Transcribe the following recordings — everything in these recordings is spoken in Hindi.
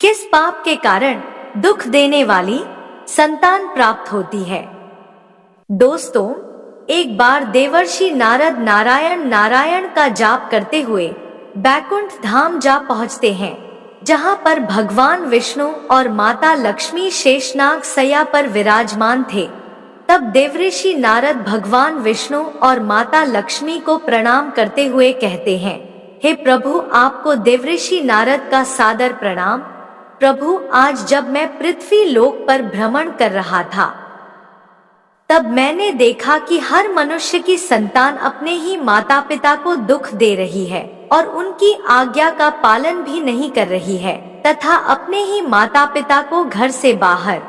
किस पाप के कारण दुख देने वाली संतान प्राप्त होती है। दोस्तों, एक बार देवर्षि नारद नारायण नारायण का जाप करते हुए बैकुंठ धाम जा पहुंचते हैं, जहां पर भगवान विष्णु और माता लक्ष्मी शेषनाग सैया पर विराजमान थे। तब देवर्षि नारद भगवान विष्णु और माता लक्ष्मी को प्रणाम करते हुए कहते हैं, हे प्रभु, आपको देवर्षि नारद का सादर प्रणाम। प्रभु, आज जब मैं पृथ्वी लोक पर भ्रमण कर रहा था, तब मैंने देखा कि हर मनुष्य की संतान अपने ही माता पिता को दुख दे रही है और उनकी आज्ञा का पालन भी नहीं कर रही है तथा अपने ही माता पिता को घर से बाहर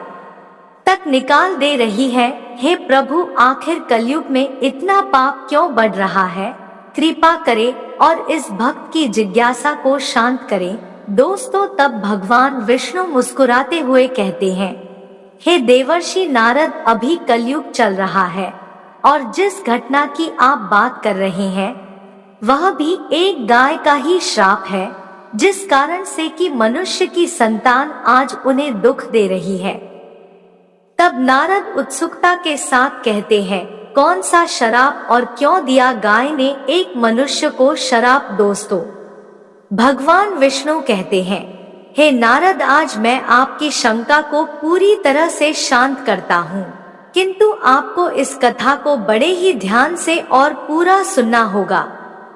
तक निकाल दे रही है। हे प्रभु, आखिर कलयुग में इतना पाप क्यों बढ़ रहा है? कृपा करे और इस भक्त की जिज्ञासा को शांत करे। दोस्तों, तब भगवान विष्णु मुस्कुराते हुए कहते हैं, हे देवर्षि नारद, अभी कलयुग चल रहा है और जिस घटना की आप बात कर रहे हैं वह भी एक गाय का ही श्राप है, जिस कारण से कि मनुष्य की संतान आज उन्हें दुख दे रही है। तब नारद उत्सुकता के साथ कहते हैं, कौन सा शराप और क्यों दिया गाय ने एक मनुष्य को शराप? दोस्तों, भगवान विष्णु कहते हैं, हे नारद, आज मैं आपकी शंका को पूरी तरह से शांत करता हूँ, किंतु आपको इस कथा को बड़े ही ध्यान से और पूरा सुनना होगा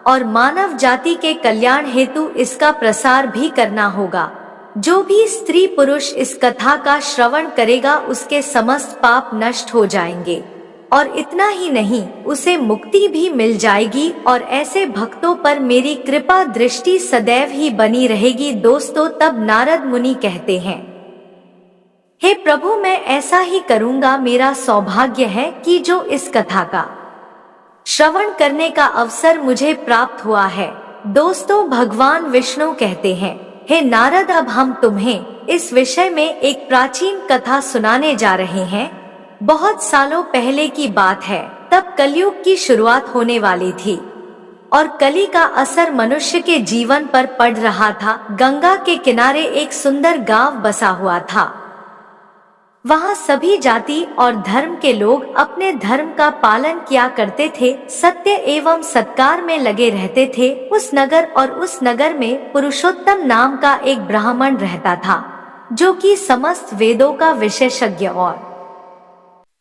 और मानव जाति के कल्याण हेतु इसका प्रसार भी करना होगा। जो भी स्त्री पुरुष इस कथा का श्रवण करेगा उसके समस्त पाप नष्ट हो जाएंगे और इतना ही नहीं, उसे मुक्ति भी मिल जाएगी और ऐसे भक्तों पर मेरी कृपा दृष्टि सदैव ही बनी रहेगी। दोस्तों, तब नारद मुनि कहते हैं, हे प्रभु, मैं ऐसा ही करूंगा। मेरा सौभाग्य है कि जो इस कथा का श्रवण करने का अवसर मुझे प्राप्त हुआ है। दोस्तों, भगवान विष्णु कहते हैं, हे नारद, अब हम तुम्हें इस विषय में एक प्राचीन कथा सुनाने जा रहे हैं। बहुत सालों पहले की बात है, तब कलयुग की शुरुआत होने वाली थी और कली का असर मनुष्य के जीवन पर पड़ रहा था। गंगा के किनारे एक सुंदर गांव बसा हुआ था। वहां सभी जाति और धर्म के लोग अपने धर्म का पालन किया करते थे, सत्य एवं सत्कार में लगे रहते थे। उस नगर में पुरुषोत्तम नाम का एक ब्राह्मण रहता था, जो कि समस्त वेदों का विशेषज्ञ और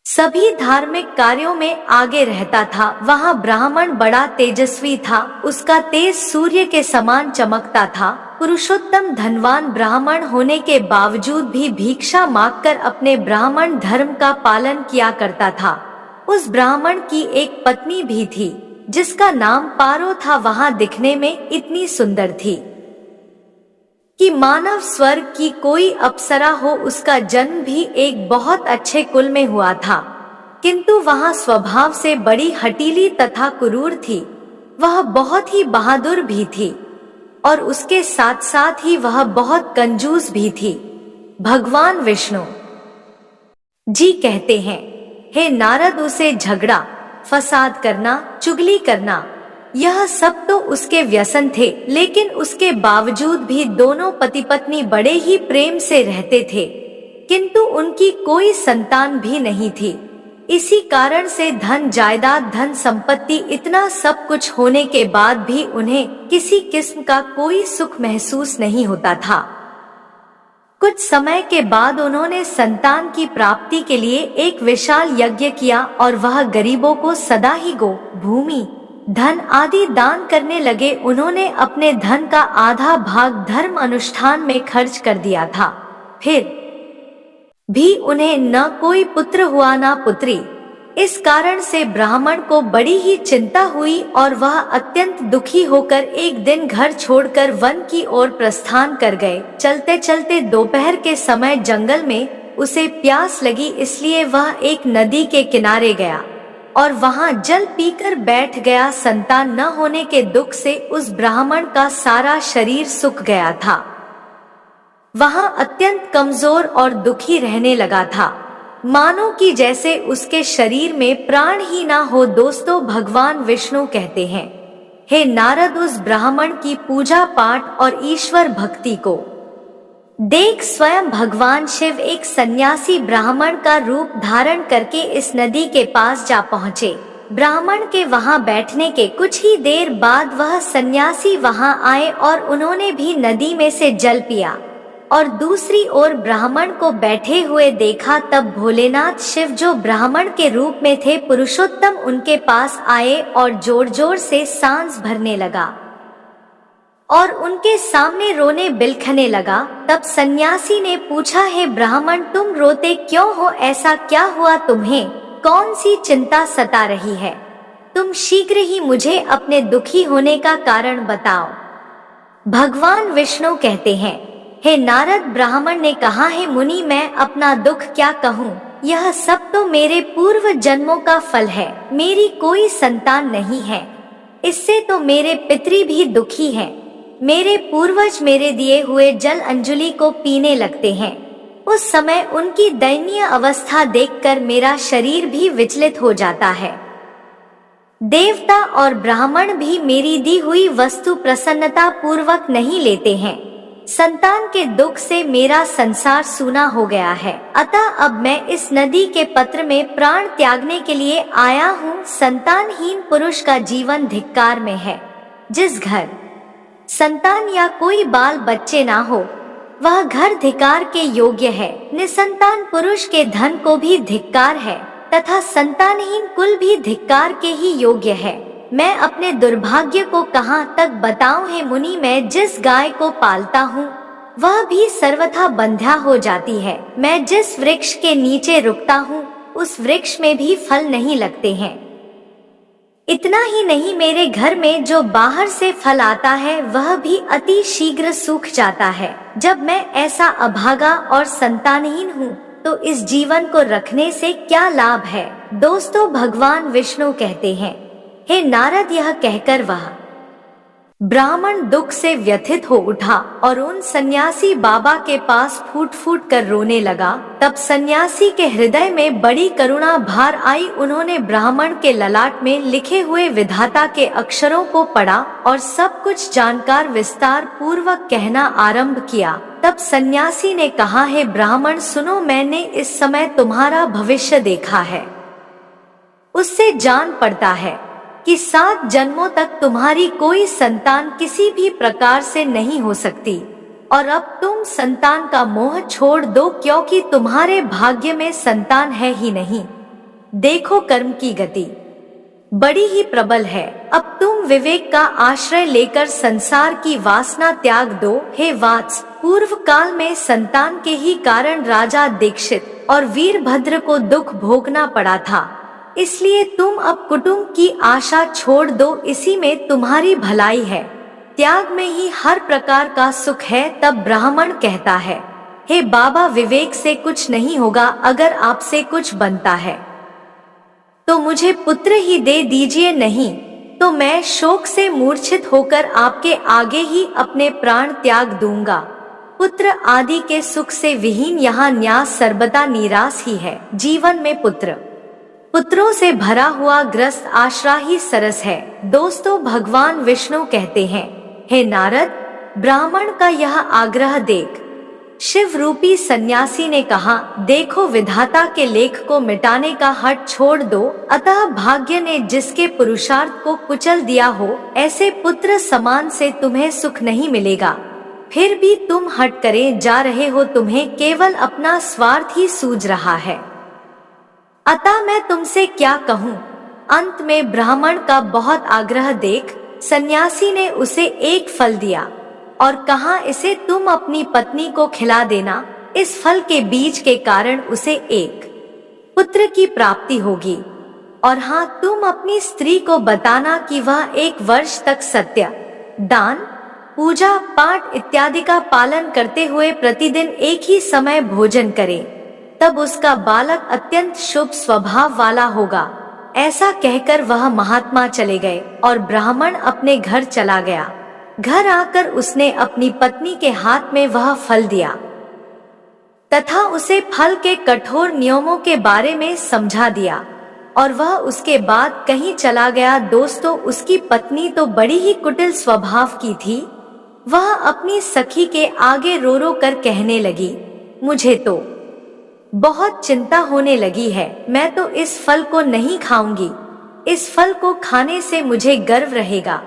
सभी धार्मिक कार्यों में आगे रहता था। वहाँ ब्राह्मण बड़ा तेजस्वी था, उसका तेज सूर्य के समान चमकता था। पुरुषोत्तम धनवान ब्राह्मण होने के बावजूद भी भिक्षा मांगकर अपने ब्राह्मण धर्म का पालन किया करता था। उस ब्राह्मण की एक पत्नी भी थी, जिसका नाम पारो था। वहाँ दिखने में इतनी सुंदर थी कि मानव स्वर्ग की कोई अप्सरा हो। उसका जन्म भी एक बहुत अच्छे कुल में हुआ था, किंतु वह स्वभाव से बड़ी हठीली तथा क्रूर थी। वह बहुत ही बहादुर भी थी और उसके साथ साथ ही वह बहुत कंजूस भी थी। भगवान विष्णु जी कहते हैं, हे नारद, उसे झगड़ा फसाद करना, चुगली करना, यह सब तो उसके व्यसन थे, लेकिन उसके बावजूद भी दोनों पति पत्नी बड़े ही प्रेम से रहते थे, किंतु उनकी कोई संतान भी नहीं थी। इसी कारण से धन जायदाद, धन संपत्ति, इतना सब कुछ होने के बाद भी उन्हें किसी किस्म का कोई सुख महसूस नहीं होता था। कुछ समय के बाद उन्होंने संतान की प्राप्ति के लिए एक विशाल यज्ञ किया और वह गरीबों को सदा ही गो, भूमि, धन आदि दान करने लगे। उन्होंने अपने धन का आधा भाग धर्म अनुष्ठान में खर्च कर दिया था। फिर भी उन्हें न कोई पुत्र हुआ न पुत्री। इस कारण से ब्राह्मण को बड़ी ही चिंता हुई और वह अत्यंत दुखी होकर एक दिन घर छोड़कर वन की ओर प्रस्थान कर गए। चलते चलते दोपहर के समय जंगल में उसे प्यास लगी, इसलिए वह एक नदी के किनारे गया और वहां जल पीकर बैठ गया। संतान न होने के दुख से उस ब्राह्मण का सारा शरीर सूख गया था। वहां अत्यंत कमजोर और दुखी रहने लगा था, मानो कि जैसे उसके शरीर में प्राण ही ना हो। दोस्तों, भगवान विष्णु कहते हैं, हे नारद, उस ब्राह्मण की पूजा पाठ और ईश्वर भक्ति को देख, स्वयं भगवान शिव एक सन्यासी ब्राह्मण का रूप धारण करके इस नदी के पास जा पहुँचे। ब्राह्मण के वहां बैठने के कुछ ही देर बाद वह सन्यासी वहां आए और उन्होंने भी नदी में से जल पिया और दूसरी ओर ब्राह्मण को बैठे हुए देखा। तब भोलेनाथ शिव, जो ब्राह्मण के रूप में थे, पुरुषोत्तम, उनके पास आए और जोर जोर से सांस भरने लगा और उनके सामने रोने बिलखने लगा। तब सन्यासी ने पूछा, हे ब्राह्मण, तुम रोते क्यों हो? ऐसा क्या हुआ तुम्हें? कौन सी चिंता सता रही है? तुम शीघ्र ही मुझे अपने दुखी होने का कारण बताओ। भगवान विष्णु कहते हैं, हे नारद, ब्राह्मण ने कहा, हे मुनि, मैं अपना दुख क्या कहूँ? यह सब तो मेरे पूर्व जन्मों का फल है। मेरी कोई संतान नहीं है, इससे तो मेरे पितृ भी दुखी हैं। मेरे पूर्वज मेरे दिए हुए जल अंजलि को पीने लगते हैं। उस समय उनकी दयनीय अवस्था देखकर मेरा शरीर भी विचलित हो जाता है। देवता और ब्राह्मण भी मेरी दी हुई वस्तु प्रसन्नता पूर्वक नहीं लेते हैं। संतान के दुख से मेरा संसार सूना हो गया है। अतः अब मैं इस नदी के पत्र में प्राण त्यागने के लिए आया हूँ। संतानहीन पुरुष का जीवन धिक्कार में है। जिस घर संतान या कोई बाल बच्चे ना हो, वह घर धिक्कार के योग्य है। निसंतान पुरुष के धन को भी धिक्कार है तथा संतानहीन कुल भी धिक्कार के ही योग्य है। मैं अपने दुर्भाग्य को कहाँ तक बताऊं? हे मुनि, मैं जिस गाय को पालता हूँ वह भी सर्वथा बंध्या हो जाती है। मैं जिस वृक्ष के नीचे रुकता हूँ उस वृक्ष में भी फल नहीं लगते हैं। इतना ही नहीं, मेरे घर में जो बाहर से फल आता है वह भी अति शीघ्र सूख जाता है। जब मैं ऐसा अभागा और संतानहीन हूँ तो इस जीवन को रखने से क्या लाभ है? दोस्तों, भगवान विष्णु कहते हैं, हे नारद, यह कहकर वह ब्राह्मण दुख से व्यथित हो उठा और उन सन्यासी बाबा के पास फूट फूट कर रोने लगा। तब सन्यासी के हृदय में बड़ी करुणा भार आई। उन्होंने ब्राह्मण के ललाट में लिखे हुए विधाता के अक्षरों को पढ़ा और सब कुछ जानकार विस्तार पूर्वक कहना आरंभ किया। तब सन्यासी ने कहा, हे ब्राह्मण, सुनो, मैंने इस समय तुम्हारा भविष्य देखा है। उससे जान पड़ता है कि 7 जन्मों तक तुम्हारी कोई संतान किसी भी प्रकार से नहीं हो सकती और अब तुम संतान का मोह छोड़ दो, क्योंकि तुम्हारे भाग्य में संतान है ही नहीं। देखो, कर्म की गति बड़ी ही प्रबल है। अब तुम विवेक का आश्रय लेकर संसार की वासना त्याग दो। हे वात्स, पूर्व काल में संतान के ही कारण राजा दीक्षित और वीरभद्र को दुख भोगना पड़ा था, इसलिए तुम अब कुटुंब की आशा छोड़ दो। इसी में तुम्हारी भलाई है। त्याग में ही हर प्रकार का सुख है। तब ब्राह्मण कहता है, हे बाबा, विवेक से कुछ नहीं होगा। अगर आपसे कुछ बनता है तो मुझे पुत्र ही दे दीजिए, नहीं तो मैं शोक से मूर्छित होकर आपके आगे ही अपने प्राण त्याग दूंगा। पुत्र आदि के सुख से विहीन यहाँ न्यास सर्वदा निराश ही है। जीवन में पुत्रों से भरा हुआ ग्रस्त आश्रा ही सरस है। दोस्तों, भगवान विष्णु कहते हैं, हे नारद, ब्राह्मण का यह आग्रह देख शिव रूपी सन्यासी ने कहा, देखो, विधाता के लेख को मिटाने का हठ छोड़ दो। अतः भाग्य ने जिसके पुरुषार्थ को कुचल दिया हो, ऐसे पुत्र समान से तुम्हें सुख नहीं मिलेगा। फिर भी तुम हट करे जा रहे हो। तुम्हें केवल अपना स्वार्थ ही सूझ रहा है। अतः मैं तुमसे क्या कहूँ? अंत में ब्राह्मण का बहुत आग्रह देख सन्यासी ने उसे एक फल दिया और कहा, इसे तुम अपनी पत्नी को खिला देना। इस फल के बीज के कारण उसे एक पुत्र की प्राप्ति होगी। और हाँ, तुम अपनी स्त्री को बताना कि वह 1 वर्ष तक सत्य, दान, पूजा पाठ इत्यादि का पालन करते हुए प्रतिदिन एक ही समय भोजन करे। तब उसका बालक अत्यंत शुभ स्वभाव वाला होगा। ऐसा कहकर वह महात्मा चले गए और ब्राह्मण अपने घर चला गया। घर आकर उसने अपनी पत्नी के हाथ में वह फल दिया तथा उसे फल के कठोर नियमों के बारे में समझा दिया और वह उसके बाद कहीं चला गया। दोस्तों, उसकी पत्नी तो बड़ी ही कुटिल स्वभाव की थी। वह अपनी सखी के आगे रो रो कर कहने लगी, मुझे तो बहुत चिंता होने लगी है, मैं तो इस फल को नहीं खाऊंगी। इस फल को खाने से मुझे गर्व रहेगा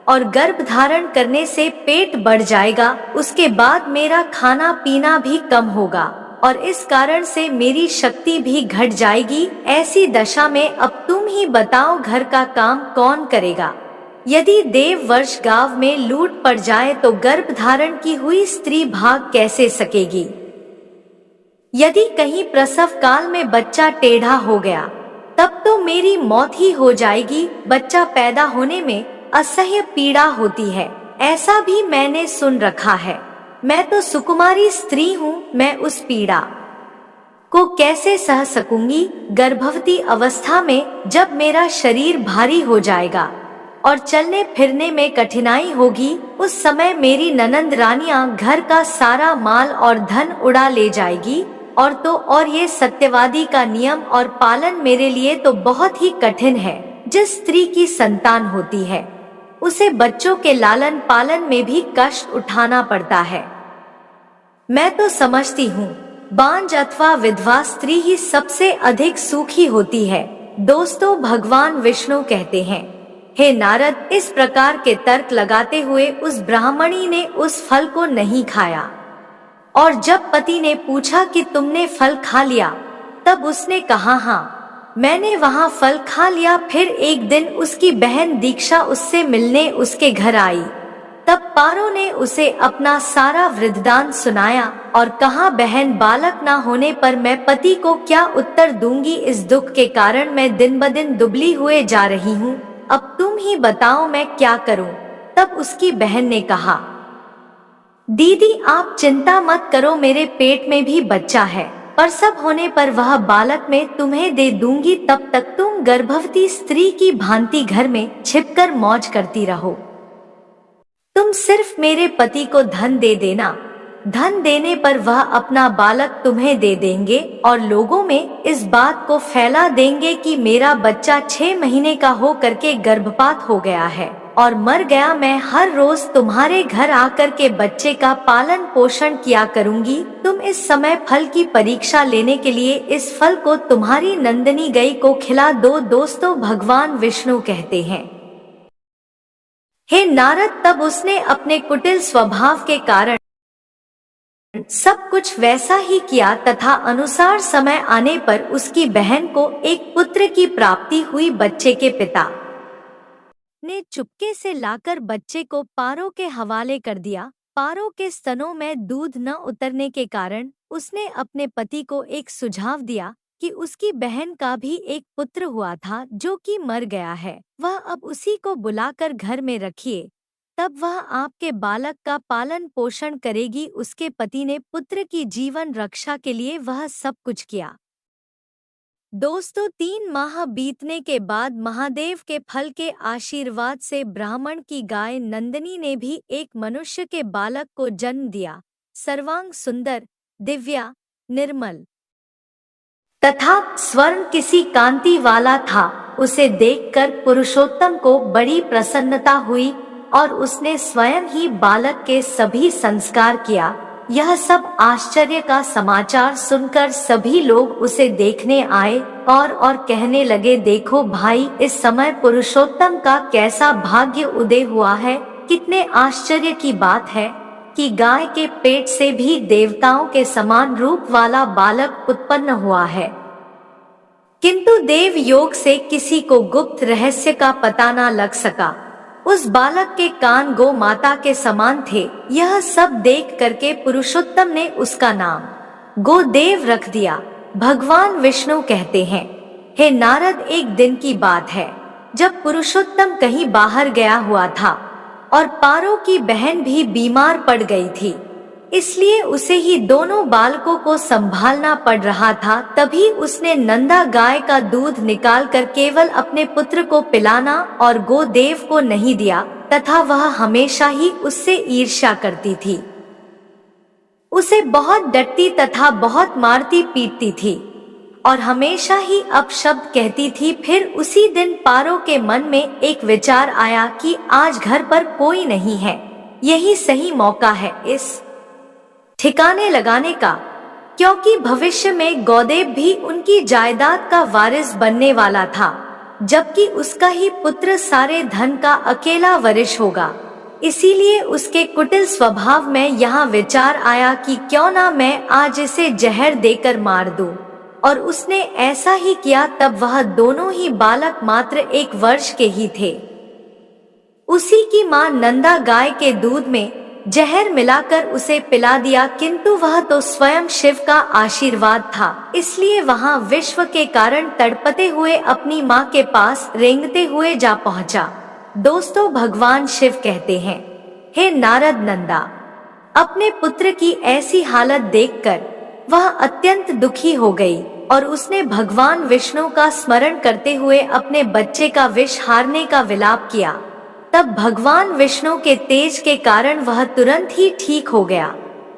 और गर्भ धारण करने से पेट बढ़ जाएगा, उसके बाद मेरा खाना पीना भी कम होगा और इस कारण से मेरी शक्ति भी घट जाएगी। ऐसी दशा में अब तुम ही बताओ, घर का काम कौन करेगा? यदि देव वर्ष गांव में लूट पड़ जाए तो गर्भ धारण की हुई स्त्री भाग कैसे सकेगी? यदि कहीं प्रसव काल में बच्चा टेढ़ा हो गया तब तो मेरी मौत ही हो जाएगी। बच्चा पैदा होने में असह्य पीड़ा होती है, ऐसा भी मैंने सुन रखा है। मैं तो सुकुमारी स्त्री हूँ, मैं उस पीड़ा को कैसे सह सकूंगी? गर्भवती अवस्था में जब मेरा शरीर भारी हो जाएगा और चलने फिरने में कठिनाई होगी, उस समय मेरी ननंद रानियां घर का सारा माल और धन उड़ा ले जाएगी। और तो और ये सत्यवादी का नियम और पालन मेरे लिए तो बहुत ही कठिन है। जिस स्त्री की संतान होती है उसे बच्चों के लालन पालन में भी कष्ट उठाना पड़ता है। मैं तो समझती हूँ बांझ अथवा विधवा स्त्री ही सबसे अधिक सुखी होती है। दोस्तों, भगवान विष्णु कहते हैं, हे नारद, इस प्रकार के तर्क लगाते हुए उस ब्राह्मणी ने उस फल को नहीं खाया और जब पति ने पूछा कि तुमने फल खा लिया, तब उसने कहा, हाँ, मैंने वहाँ फल खा लिया। फिर एक दिन उसकी बहन दीक्षा उससे मिलने उसके घर आई, तब पारो ने उसे अपना सारा वृद्धांत सुनाया और कहा, बहन, बालक ना होने पर मैं पति को क्या उत्तर दूंगी? इस दुख के कारण मैं दिन ब दिन दुबली हुए जा रही हूँ, अब तुम ही बताओ मैं क्या करूँ? तब उसकी बहन ने कहा, दीदी, आप चिंता मत करो, मेरे पेट में भी बच्चा है, प्रसव होने पर वह बालक मैं तुम्हें दे दूंगी, तब तक तुम गर्भवती स्त्री की भांति घर में छिपकर मौज करती रहो। तुम सिर्फ मेरे पति को धन दे देना, धन देने पर वह अपना बालक तुम्हें दे देंगे और लोगों में इस बात को फैला देंगे कि मेरा बच्चा 6 महीने का हो करके गर्भपात हो गया है और मर गया। मैं हर रोज तुम्हारे घर आकर के बच्चे का पालन पोषण किया करूंगी। तुम इस समय फल की परीक्षा लेने के लिए इस फल को तुम्हारी नंदनी गाय को खिला दो। दोस्तों, भगवान विष्णु कहते हैं, हे नारद, तब उसने अपने कुटिल स्वभाव के कारण सब कुछ वैसा ही किया तथा अनुसार समय आने पर उसकी बहन को एक पुत्र की प्राप्ति हुई। बच्चे के पिता ने चुपके से लाकर बच्चे को पारो के हवाले कर दिया। पारो के स्तनों में दूध न उतरने के कारण उसने अपने पति को एक सुझाव दिया कि उसकी बहन का भी एक पुत्र हुआ था जो कि मर गया है, वह अब उसी को बुलाकर घर में रखिए, तब वह आपके बालक का पालन पोषण करेगी। उसके पति ने पुत्र की जीवन रक्षा के लिए वह सब कुछ किया। दोस्तों, 3 माह बीतने के बाद महादेव के फल के आशीर्वाद से ब्राह्मण की गाय नंदिनी ने भी एक मनुष्य के बालक को जन्म दिया। सर्वांग सुंदर, दिव्या, निर्मल तथा स्वर्ण किसी कांति वाला था। उसे देखकर पुरुषोत्तम को बड़ी प्रसन्नता हुई और उसने स्वयं ही बालक के सभी संस्कार किया। यह सब आश्चर्य का समाचार सुनकर सभी लोग उसे देखने आए और कहने लगे, देखो भाई, इस समय पुरुषोत्तम का कैसा भाग्य उदय हुआ है। कितने आश्चर्य की बात है कि गाय के पेट से भी देवताओं के समान रूप वाला बालक उत्पन्न हुआ है, किंतु देव योग से किसी को गुप्त रहस्य का पता न लग सका। उस बालक के कान गो माता के समान थे। यह सब देख करके पुरुषोत्तम ने उसका नाम गोदेव रख दिया। भगवान विष्णु कहते हैं, हे नारद, एक दिन की बात है जब पुरुषोत्तम कहीं बाहर गया हुआ था और पारो की बहन भी बीमार पड़ गई थी, इसलिए उसे ही दोनों बालकों को संभालना पड़ रहा था। तभी उसने नंदा गाय का दूध निकालकर केवल अपने पुत्र को पिलाना और गोदेव को नहीं दिया तथा वह हमेशा ही उससे ईर्ष्या करती थी, उसे बहुत डटती तथा बहुत मारती पीटती थी और हमेशा ही अपशब्द कहती थी। फिर उसी दिन पारो के मन में एक विचार आया कि आज घर पर कोई नहीं है, यही सही मौका है इस ठिकाने लगाने का, क्योंकि भविष्य में गौदेव भी उनकी जायदाद का वारिस बनने वाला था, जबकि उसका ही पुत्र सारे धन का अकेला वारिस होगा। इसीलिए उसके कुटिल स्वभाव में यहाँ विचार आया कि क्यों ना मैं आज इसे जहर देकर मार दूं, और उसने ऐसा ही किया। तब वह दोनों ही बालक मात्र 1 वर्ष के ही थे। उसी की मां नंदा गाय के दूध में जहर मिलाकर उसे पिला दिया, किंतु वह तो स्वयं शिव का आशीर्वाद था, इसलिए वहां विश्व के कारण तड़पते हुए अपनी मां के पास रेंगते हुए जा पहुंचा। दोस्तों, भगवान शिव कहते हैं, हे नारद नंदा, अपने पुत्र की ऐसी हालत देखकर वह अत्यंत दुखी हो गई और उसने भगवान विष्णु का स्मरण करते हुए अपने बच्चे का विष हारने का विलाप किया। तब भगवान विष्णु के तेज के कारण वह तुरंत ही ठीक हो गया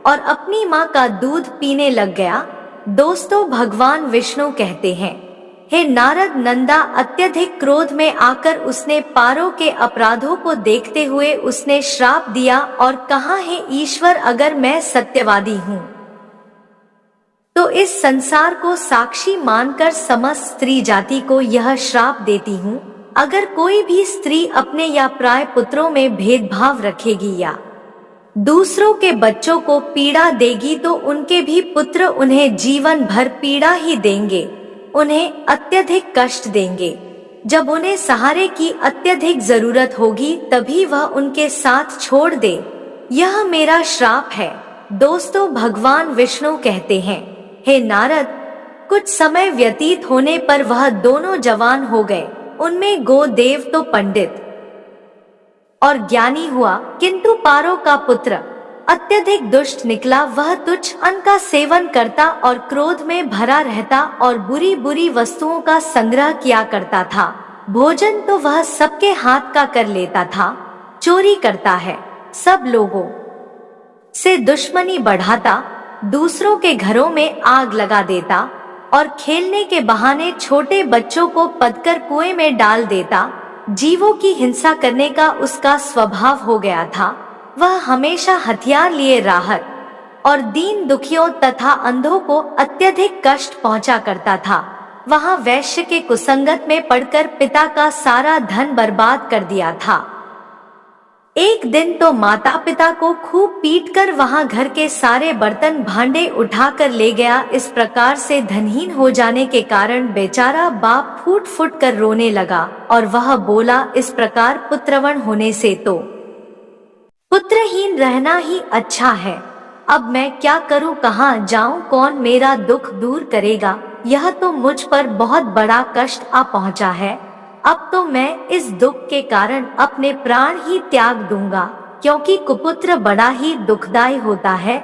और अपनी मां का दूध पीने लग गया। दोस्तों, भगवान विष्णु कहते हैं, हे नारद नंदा, अत्यधिक क्रोध में आकर उसने पारों के अपराधों को देखते हुए उसने श्राप दिया और कहा, हे ईश्वर, अगर मैं सत्यवादी हूँ तो इस संसार को साक्षी मानकर समस्त स्त्री जाति को यह श्राप देती हूँ। अगर कोई भी स्त्री अपने या प्राय पुत्रों में भेदभाव रखेगी या दूसरों के बच्चों को पीड़ा देगी तो उनके भी पुत्र उन्हें जीवन भर पीड़ा ही देंगे, उन्हें अत्यधिक कष्ट देंगे। जब उन्हें सहारे की अत्यधिक जरूरत होगी तभी वह उनके साथ छोड़ दे। यह मेरा श्राप है। दोस्तों, भगवान विष्णु कहते हैं, हे नारद, कुछ समय व्यतीत होने पर वह दोनों जवान हो गए। उनमें गोदेव तो पंडित और ज्ञानी हुआ, किंतु पारो का पुत्र अत्यधिक दुष्ट निकला। वह तुच्छ अन्न का सेवन करता और क्रोध में भरा रहता और बुरी बुरी वस्तुओं का संग्रह किया करता था। भोजन तो वह सबके हाथ का कर लेता था, चोरी करता है, सब लोगों से दुश्मनी बढ़ाता, दूसरों के घरों में आग लगा देता और खेलने के बहाने छोटे बच्चों को पदकर कुएं में डाल देता। जीवों की हिंसा करने का उसका स्वभाव हो गया था। वह हमेशा हथियार लिए राहत और दीन दुखियों तथा अंधों को अत्यधिक कष्ट पहुंचा करता था। वहां वैश्य के कुसंगत में पड़कर पिता का सारा धन बर्बाद कर दिया था। एक दिन तो माता पिता को खूब पीटकर वहां घर के सारे बर्तन भांडे उठाकर ले गया। इस प्रकार से धनहीन हो जाने के कारण बेचारा बाप फूट फूट कर रोने लगा और वह बोला, इस प्रकार पुत्रवन होने से तो पुत्रहीन रहना ही अच्छा है। अब मैं क्या करूं, कहां जाऊं, कौन मेरा दुख दूर करेगा? यह तो मुझ पर बहुत बड़ा कष्ट आ पहुंचा है। अब तो मैं इस दुख के कारण अपने प्राण ही त्याग दूंगा, क्योंकि कुपुत्र बड़ा ही दुखदायी होता है।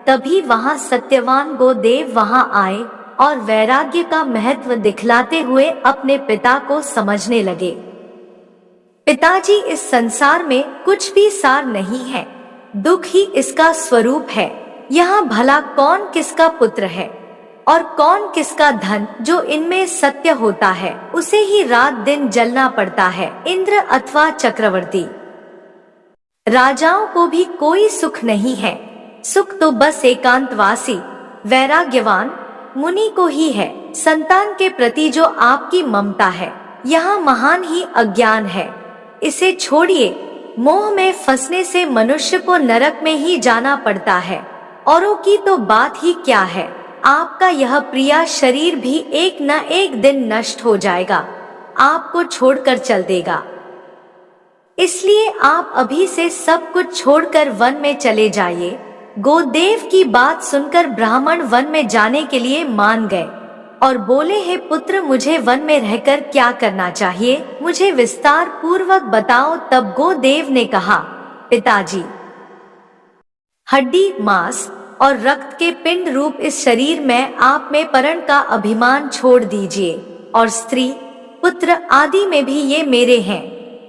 तभी वहां सत्यवान गोदेव वहां आए और वैराग्य का महत्व दिखलाते हुए अपने पिता को समझने लगे। पिताजी, इस संसार में कुछ भी सार नहीं है, दुख ही इसका स्वरूप है। यहाँ भला कौन किसका पुत्र है और कौन किसका धन? जो इनमें सत्य होता है उसे ही रात दिन जलना पड़ता है। इंद्र अथवा चक्रवर्ती राजाओं को भी कोई सुख नहीं है। सुख तो बस एकांतवासी वैराग्यवान मुनि को ही है। संतान के प्रति जो आपकी ममता है, यहाँ महान ही अज्ञान है। इसे छोड़िए। मोह में फंसने से मनुष्य को नरक में ही जाना पड़ता है। औरों की तो बात ही क्या है, आपका यह प्रिया शरीर भी एक न एक दिन नष्ट हो जाएगा, आपको छोड़कर चल देगा। इसलिए आप अभी से सब कुछ छोड़कर वन में चले जाइए। गोदेव की बात सुनकर ब्राह्मण वन में जाने के लिए मान गए और बोले, हे पुत्र, मुझे वन में रहकर क्या करना चाहिए, मुझे विस्तार पूर्वक बताओ। तब गोदेव ने कहा, पिताजी, हड्डी, मांस और रक्त के पिंड रूप इस शरीर में आप में परण का अभिमान छोड़ दीजिए और स्त्री, पुत्र आदि में भी ये मेरे हैं,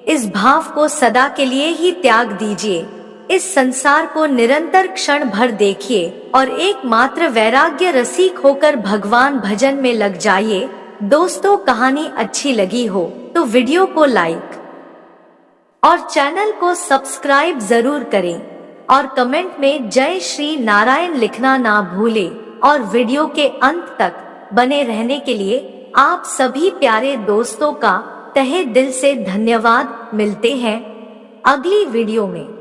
इस भाव को सदा के लिए ही त्याग दीजिए। इस संसार को निरंतर क्षण भर देखिए और एकमात्र वैराग्य रसिक होकर भगवान भजन में लग जाइए। दोस्तों, कहानी अच्छी लगी हो तो वीडियो को लाइक और चैनल को सब्सक्राइब जरूर करें और कमेंट में जय श्री नारायण लिखना ना भूलें। और वीडियो के अंत तक बने रहने के लिए आप सभी प्यारे दोस्तों का तहे दिल से धन्यवाद। मिलते हैं अगली वीडियो में।